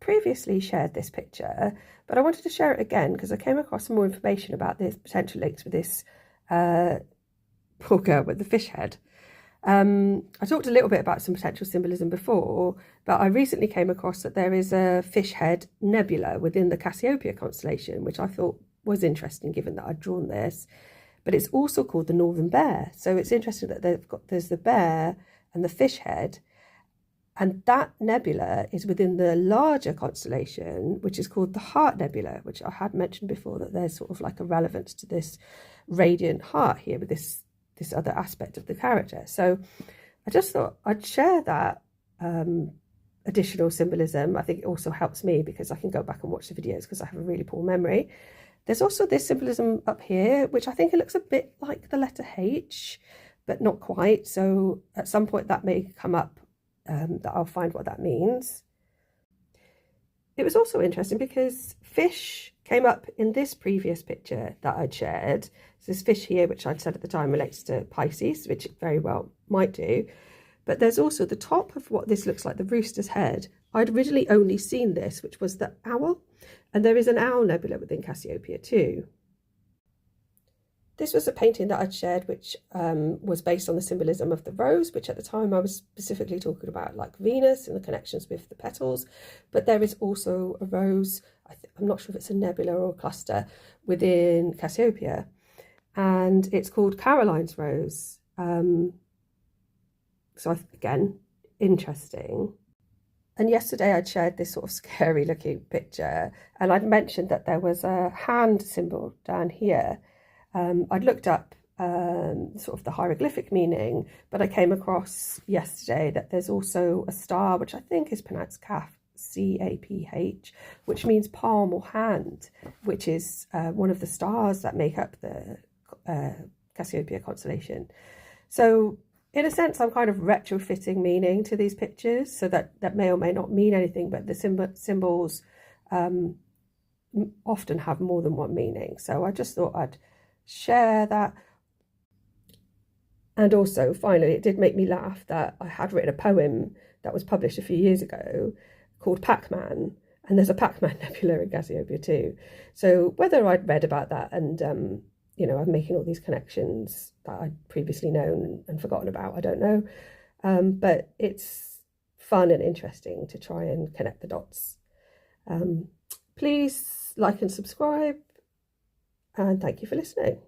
previously shared this picture, but I wanted to share it again because I came across some more information about the potential links with this poor girl with the fish head. I talked a little bit about some potential symbolism before, but I recently came across that there is a fish head nebula within the Cassiopeia constellation, which I thought was interesting given that I'd drawn this. But it's also called the Northern Bear. So it's interesting that there's the bear and the fish head. And that nebula is within the larger constellation, which is called the Heart Nebula, which I had mentioned before, that there's sort of like a relevance to this radiant heart here with this other aspect of the character. So I just thought I'd share that additional symbolism. I think it also helps me because I can go back and watch the videos because I have a really poor memory. There's also this symbolism up here, which I think it looks a bit like the letter H, but not quite. So at some point that may come up, that I'll find what that means. It was also interesting because fish came up in this previous picture that I'd shared. So this fish here, which I'd said at the time relates to Pisces, which it very well might do. But there's also the top of what this looks like, the rooster's head. I'd originally only seen this, which was the owl. And there is an owl nebula within Cassiopeia too. This was a painting that I'd shared, which was based on the symbolism of the rose, which at the time I was specifically talking about like Venus and the connections with the petals. But there is also a rose, I'm not sure if it's a nebula or a cluster, within Cassiopeia. And it's called Caroline's Rose. So again, interesting. And yesterday I'd shared this sort of scary looking picture, and I'd mentioned that there was a hand symbol down here. I'd looked up sort of the hieroglyphic meaning, but I came across yesterday that there's also a star, which I think is pronounced Kaf, C-A-P-H, which means palm or hand, which is one of the stars that make up the Cassiopeia constellation. So in a sense, I'm kind of retrofitting meaning to these pictures, so that may or may not mean anything, but the symbols often have more than one meaning. So I just thought I'd share that. And also, finally, it did make me laugh that I had written a poem that was published a few years ago called Pac-Man, and there's a Pac-Man nebula in Cassiopeia too. So whether I'd read about that and you know, I'm making all these connections that I'd previously known and forgotten about, I don't know. But it's fun and interesting to try and connect the dots. Please like and subscribe, and thank you for listening.